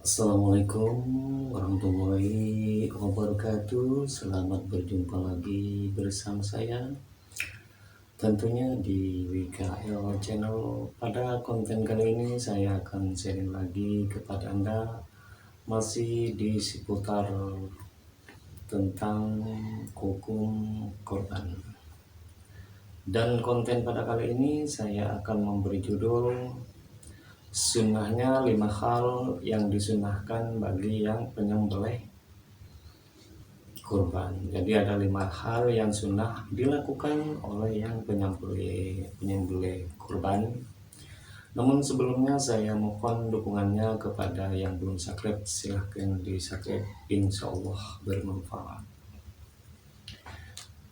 Assalamualaikum warahmatullahi wabarakatuh. Selamat berjumpa lagi bersama saya tentunya di WKL Channel. Pada konten kali ini saya akan sharing lagi kepada Anda masih di seputar tentang hukum korban. Dan konten pada kali ini saya akan memberi judul sunnahnya 5 hal yang disunahkan bagi yang penyembelih kurban. Jadi ada 5 hal yang sunnah dilakukan oleh yang penyembelih kurban. Namun sebelumnya saya mohon dukungannya kepada yang belum subscribe, silahkan di subscribe, insya Allah bermanfaat.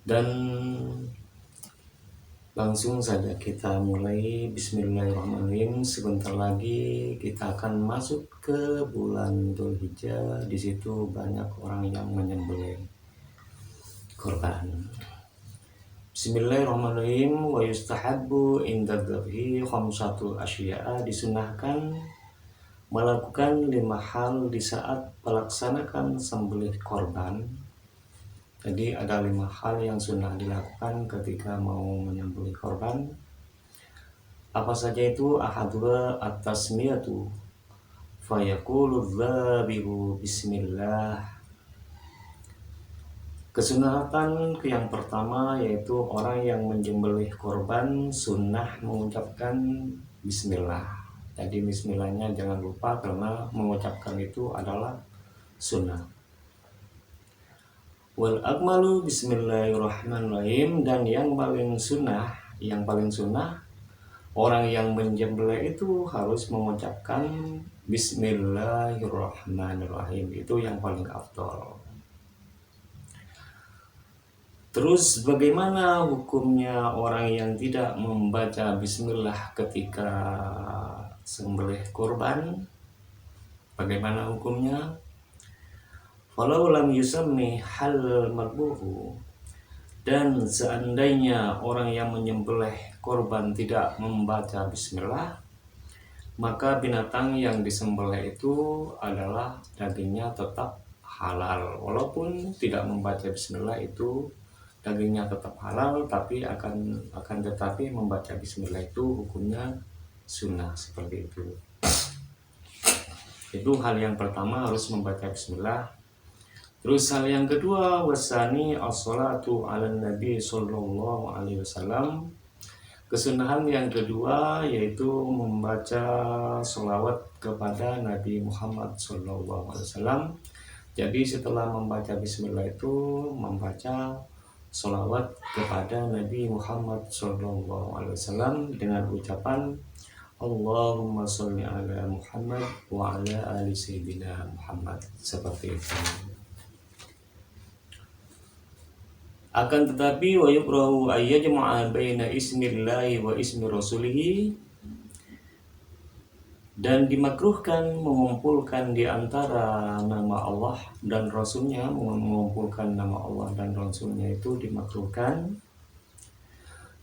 Dan langsung saja kita mulai. Bismillahirrahmanirrahim. Sebentar lagi kita akan masuk ke bulan Dzulhijjah. Di situ banyak orang yang menyembelih korban. Bismillahirrahmanirrahim. Wa yustahabbu inda dzabhi khamsatu asya'a. Disunahkan melakukan 5 hal di saat melaksanakan sembelih korban. Jadi ada 5 hal yang sunnah dilakukan ketika mau menyembelih korban. Apa saja itu? Ahadura at-tasmiyatu fayaqulu dzabihu bismillah. Kesunatan yang pertama yaitu orang yang menyembelih korban sunnah mengucapkan bismillah. Jadi bismillahnya jangan lupa karena mengucapkan itu adalah sunnah. Wal akmalu bismillahirrahmanirrahim. Dan yang paling sunnah orang yang menyembelih itu harus mengucapkan bismillahirrahmanirrahim. Itu yang paling afdal. Terus bagaimana hukumnya orang yang tidak membaca bismillah ketika sembelih kurban? Bagaimana hukumnya? Walau lam yusammi hal marbuhu. Dan seandainya orang yang menyembelih korban tidak membaca bismillah, maka binatang yang disembelih itu adalah dagingnya tetap halal. Walaupun tidak membaca bismillah, itu dagingnya tetap halal, tapi akan tetapi membaca bismillah itu hukumnya sunnah, seperti itu. Itu hal yang pertama, harus membaca bismillah. Terus hal yang kedua, wasani as-salatu ala nabi sallallahu alaihi wasallam. Kesunahan yang kedua yaitu membaca sholawat kepada Nabi Muhammad sallallahu alaihi wasallam. Jadi setelah membaca bismillah itu membaca sholawat kepada Nabi Muhammad sallallahu alaihi wasallam dengan ucapan Allahumma sholli ala Muhammad wa ala ali sayyidina Muhammad, seperti itu. Akan tetapi wa yukrahu ayyajma'a baina ismillahi wa ismi rasulihi. Dan dimakruhkan mengumpulkan di antara nama Allah dan Rasulnya. Mengumpulkan nama Allah dan Rasulnya itu dimakruhkan.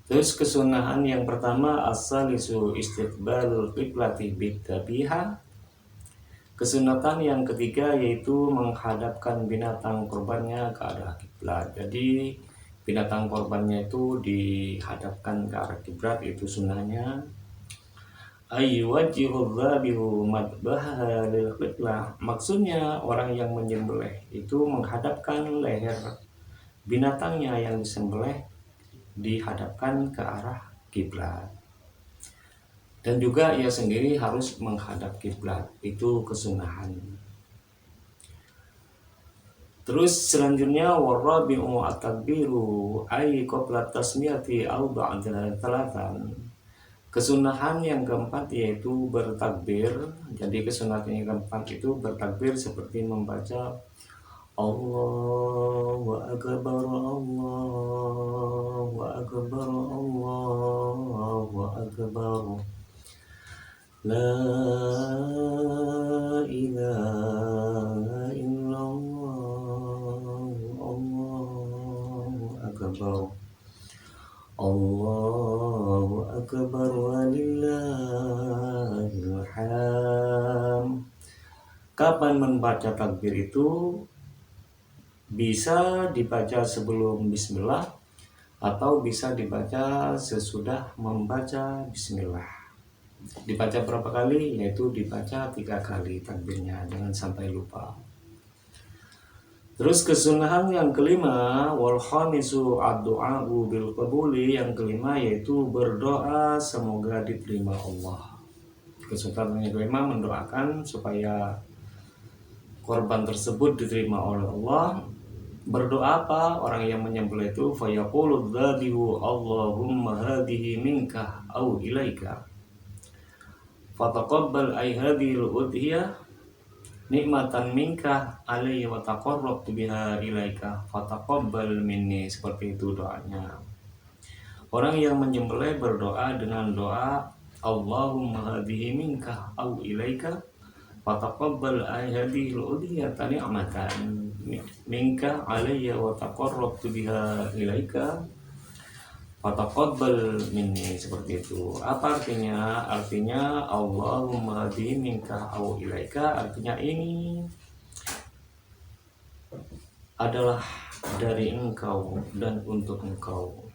Terus kesunahan yang pertama, as-salisu istiqbalul qiblati bitabiha. Kesunatan yang ketiga yaitu menghadapkan binatang korbannya ke arah kiblat. Jadi binatang korbannya itu dihadapkan ke arah kiblat, itu sunnahnya. Ayyuwajjihu dzabihu madbaha lil qiblah. Maksudnya orang yang menyembelih itu menghadapkan leher binatangnya yang disembelih dihadapkan ke arah kiblat. Dan juga ia sendiri harus menghadap kiblat, itu kesunahan. Terus selanjutnya warabi'u at-takbiru ay qabla tasmiyati aw ba'da talatan. Kesunahan yang keempat yaitu bertakbir. Jadi kesunahan yang keempat itu bertakbir seperti membaca Allahu akbar, Allahu akbar, Allahu akbar. La ilaha illallah, Allahu akbar, Allahu akbar walillahil hamd. Kapan membaca takbir itu? Bisa dibaca sebelum bismillah atau bisa dibaca sesudah membaca bismillah. Dibaca berapa kali? Yaitu dibaca 3 kali takbirnya, jangan sampai lupa. Terus kesunahan yang kelima, wal khamisu ad-du'a'u bil qabuli, yang kelima yaitu berdoa semoga diterima Allah. Kesunahan yang kelima mendoakan supaya korban tersebut diterima oleh Allah. Berdoa apa? Orang yang menyembelih itu fayaqulu dzadihu Allahumma hadhihi minka au ilaika fataqabbal ay hadhil udhiyah nikmatan minka alayya wa taqarrabtu biha ilaika fataqabbal minni. Seperti itu doanya. Orang yang menyembelih berdoa dengan doa Allahumma hadhihi minka au ilaika fataqabbal ay hadhil udhiyah ni'matan minka alayya wa taqarrabtu biha ilaika fataqabbal minni. Seperti itu. Apa artinya? Artinya Allahumma hadi minka au ilaika, artinya ini adalah dari engkau dan untuk engkau.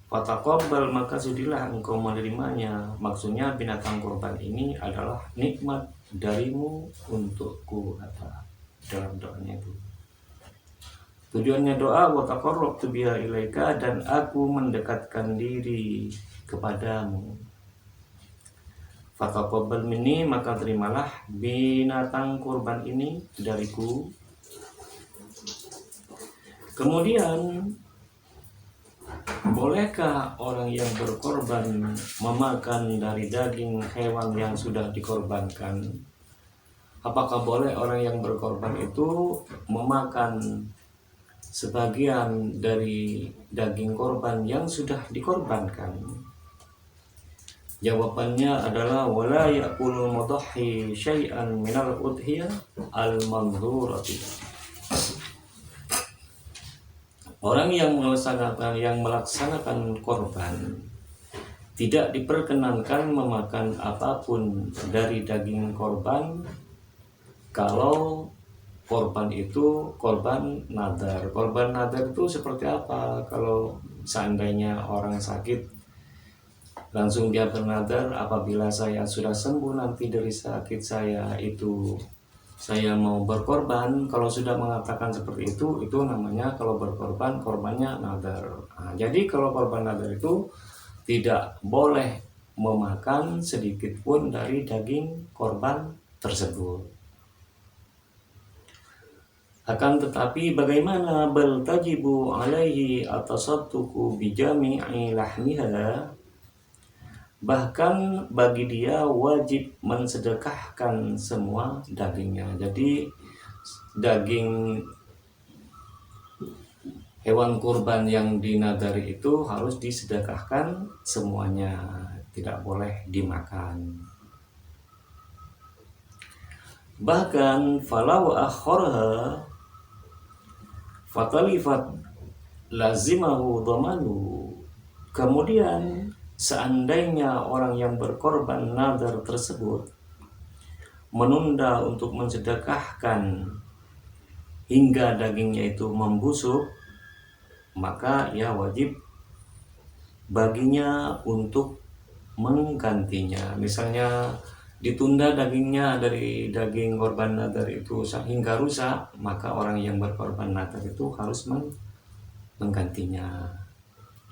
Fataqabbal, maka sudilah engkau menerimanya. Maksudnya binatang kurban ini adalah nikmat darimu untukku, kata dalam doanya itu. Tujuannya doa wa taqarrabtu biha ilaika, dan aku mendekatkan diri kepadamu. Fataqabbal minni, maka terimalah binatang kurban ini dariku. Kemudian, bolehkah orang yang berkorban memakan dari daging hewan yang sudah dikorbankan? Apakah boleh orang yang berkorban itu memakan sebagian dari daging korban yang sudah dikorbankan? Jawabannya adalah wala ya'kulu mudahhi syai'an minal udhiyah al-mandhurati. Orang yang melaksanakan korban tidak diperkenankan memakan apapun dari daging korban kalau korban itu korban nadar. Korban nadar itu seperti apa? Kalau seandainya orang sakit, langsung dia bernadar, apabila saya sudah sembuh nanti dari sakit saya itu saya mau berkorban. Kalau sudah mengatakan seperti itu namanya kalau berkorban, korbannya nadar. Nah, jadi kalau korban nadar itu tidak boleh memakan sedikit pun dari daging korban tersebut. Akan tetapi bagaimana bal tajibu alaihi atasadduqu bijami'i lahmiha, bahkan bagi dia wajib mensedekahkan semua dagingnya. Jadi daging hewan kurban yang dinadari itu harus disedekahkan semuanya, tidak boleh dimakan. Bahkan falau akhorha fatalifat lazimahu dhamanu. Kemudian seandainya orang yang berkorban nadar tersebut menunda untuk mensedekahkan hingga dagingnya itu membusuk, maka ya wajib baginya untuk menggantinya. Misalnya ditunda dagingnya dari daging korban nadar itu hingga rusak, maka orang yang berkorban nadar itu harus menggantinya.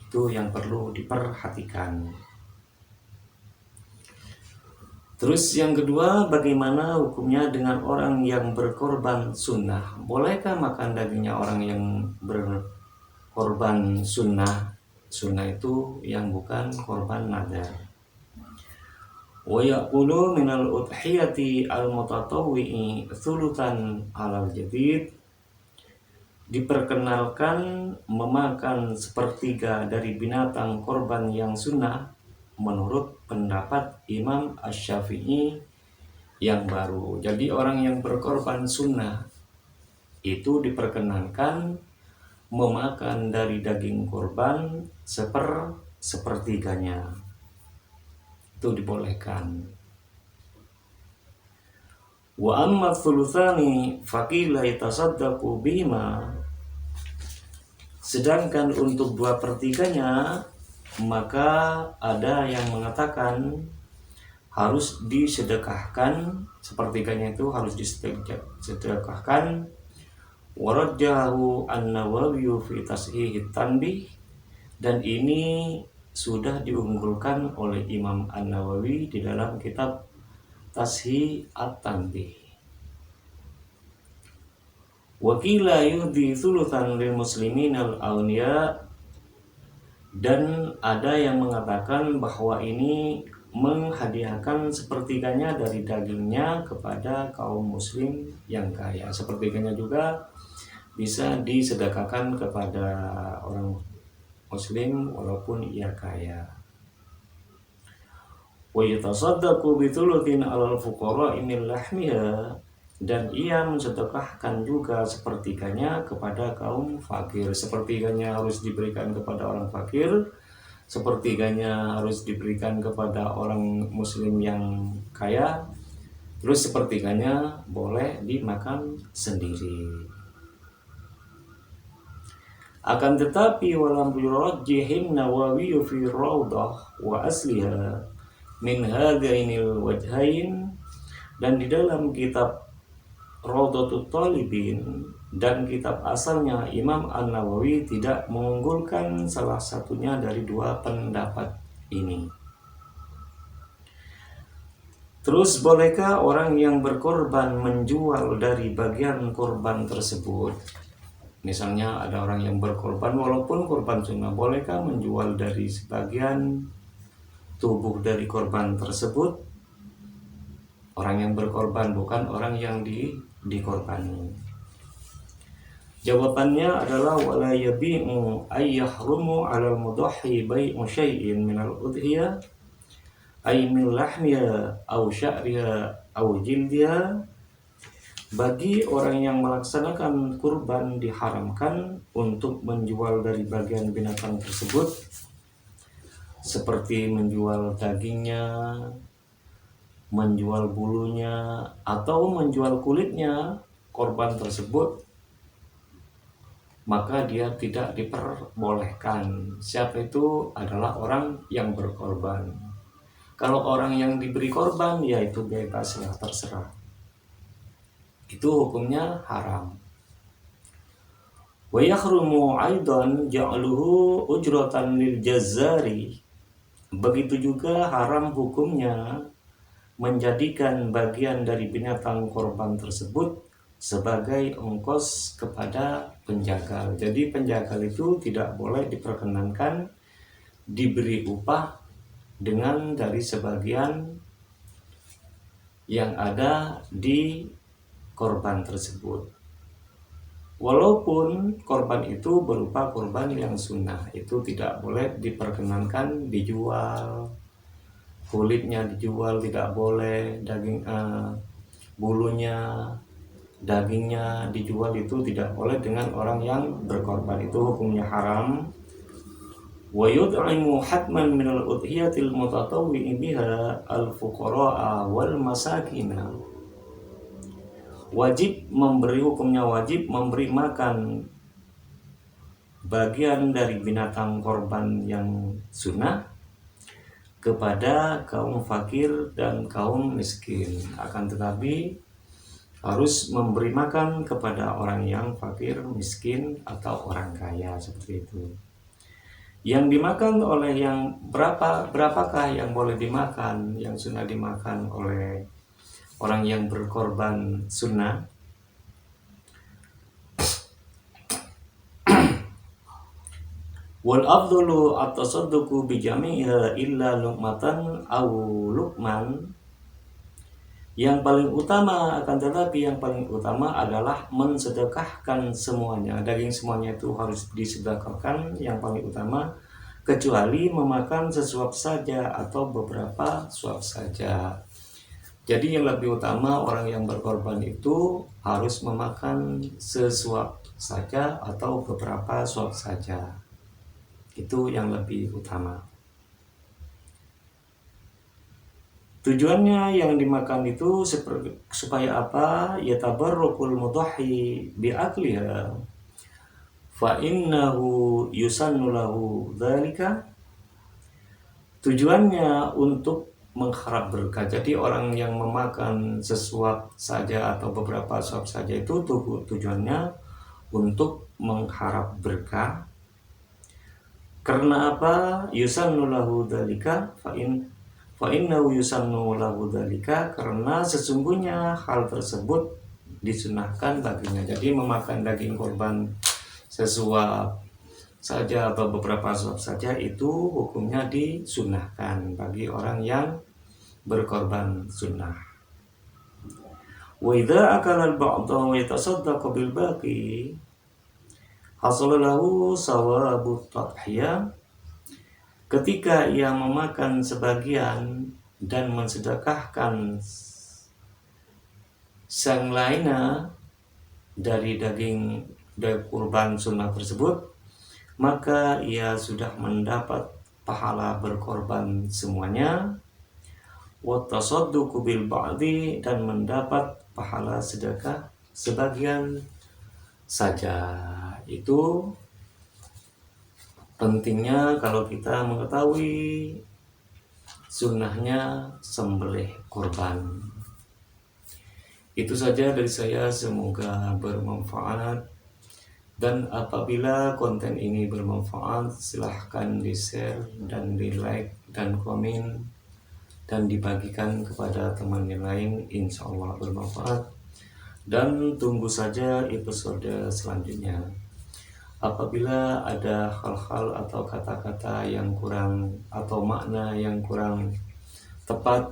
Itu yang perlu diperhatikan. Terus yang kedua, bagaimana hukumnya dengan orang yang berkorban sunnah? Bolehkah makan dagingnya orang yang berkorban sunnah? Sunnah itu yang bukan korban nadar. Wa yaqulu minal udhiyati al-mutatawwi'i thulutan alal jadid. Diperkenalkan memakan sepertiga dari binatang korban yang sunnah menurut pendapat Imam Asy-Syafi'i yang baru. Jadi orang yang berkorban sunnah itu diperkenankan memakan dari daging korban sepertiganya. Itu dibolehkan. Wa amma thulutsani faqila yatasaddaqu bima. Sedangkan untuk 2/3-nya maka ada yang mengatakan harus disedekahkan, sepertiganya itu harus disedekahkan. Warajjahu an-Nawawi fi Tashih Tanbih, dan ini sudah diunggulkan oleh Imam An-Nawawi di dalam kitab Tashih At-Tanbih. Wa qila yuhdi thulutsan lil muslimin al-awliya, dan ada yang mengatakan bahwa ini menghadiahkan sepertiganya dari dagingnya kepada kaum muslim yang kaya. Sepertiganya juga bisa disedekahkan kepada orang muslim walaupun ia kaya. Wa yatasaddaqu bi thulutsin 'alal fuqara'i min lahmiha, dan ia mensedekahkan juga sepertiganya kepada kaum fakir. Sepertiganya harus diberikan kepada orang fakir, sepertiganya harus diberikan kepada orang muslim yang kaya, terus sepertiganya boleh dimakan sendiri. Akan tetapi walam yurajjihin Nawawi fi Rawdah wa asliha min hadainil wajhain, dan di dalam kitab Rawdatut Talibin dan kitab asalnya Imam An-Nawawi tidak mengunggulkan salah satunya dari 2 pendapat ini. Terus bolehkah orang yang berkorban menjual dari bagian korban tersebut? Misalnya ada orang yang berkorban walaupun korban sunnah, bolehkah menjual dari sebagian tubuh dari korban tersebut? Orang yang berkorban, bukan orang yang dikorbani. Jawabannya adalah wala yabi'u ay yahrumu 'alal mudahhi bai'u syai'in minal udhiyah ay min lahmiha aw sya'riha aw jildiha. Bagi orang yang melaksanakan kurban diharamkan untuk menjual dari bagian binatang tersebut, seperti menjual dagingnya, menjual bulunya, atau menjual kulitnya korban tersebut, maka dia tidak diperbolehkan. Siapa itu? Adalah orang yang berkorban. Kalau orang yang diberi korban, ya itu bebas, ya terserah. Itu hukumnya haram. Wa yakhrumu aidan ja'luhu ujratan lil jazzari. Begitu juga haram hukumnya menjadikan bagian dari binatang korban tersebut sebagai ongkos kepada penjagal. Jadi penjagal itu tidak boleh diperkenankan diberi upah dengan dari sebagian yang ada di korban tersebut. Walaupun korban itu berupa korban yang sunnah, itu tidak boleh diperkenankan dijual. Kulitnya dijual tidak boleh, daging bulunya, dagingnya dijual itu tidak boleh dengan orang yang berkorban. Itu hukumnya haram. Wa yud'imu hatman minal udhiyatil mutatawwi'i biha al-fuqara'a wal masakina. Wajib memberi, hukumnya wajib memberi makan bagian dari binatang korban yang sunnah kepada kaum fakir dan kaum miskin. Akan tetapi harus memberi makan kepada orang yang fakir, miskin, atau orang kaya, seperti itu. Yang dimakan oleh yang berapakah yang boleh dimakan, yang sunnah dimakan oleh orang yang berkorban sunnah? Wal afdalu at-tasadduqu bi jami'iha illa luqmatan aw luqman. Yang paling utama, akan tetapi yang paling utama adalah mensedekahkan semuanya. Daging semuanya itu harus disedekahkan yang paling utama, kecuali memakan sesuap saja atau beberapa suap saja. Jadi yang lebih utama orang yang berkorban itu harus memakan sesuap saja atau beberapa suap saja. Itu yang lebih utama. Tujuannya yang dimakan itu supaya apa? Yatabarrukul mudahhi biakliha fa innahu yusannu lahu dzalika. Tujuannya untuk mengharap berkah. Jadi orang yang memakan sesuap saja atau beberapa suap saja itu tujuannya untuk mengharap berkah. Karena apa? Yusannu lahu dzalika fa innahu yusannu lahu dzalika, karena sesungguhnya hal tersebut disunahkan baginya. Jadi memakan daging korban sesuap saja atau beberapa suap saja itu hukumnya disunahkan bagi orang yang berkorban sunnah. Wa idza akala al-ba'dha wa yatasaddaqu bil baqi hasala lahu sawabut tadhiyah. Ketika ia memakan sebagian dan mensedekahkan sang lainnya dari daging kurban sunnah tersebut, maka ia sudah mendapat pahala berkorban semuanya, wa tasadduqu bil ba'di, dan mendapat pahala sedekah sebagian saja. Itu pentingnya kalau kita mengetahui sunnahnya sembelih kurban. Itu saja dari saya, semoga bermanfaat. Dan apabila konten ini bermanfaat, silahkan di-share dan di-like dan komen dan dibagikan kepada teman yang lain, insya Allah bermanfaat. Dan tunggu saja episode selanjutnya. Apabila ada hal-hal atau kata-kata yang kurang atau makna yang kurang tepat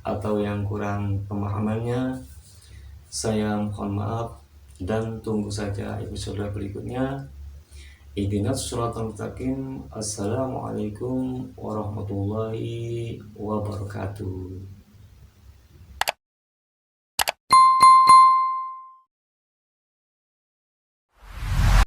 atau yang kurang pemahamannya, saya mohon maaf. Dan tunggu saja episode berikutnya. Ihdinas shiratal mustaqim. Assalamualaikum warahmatullahi wabarakatuh.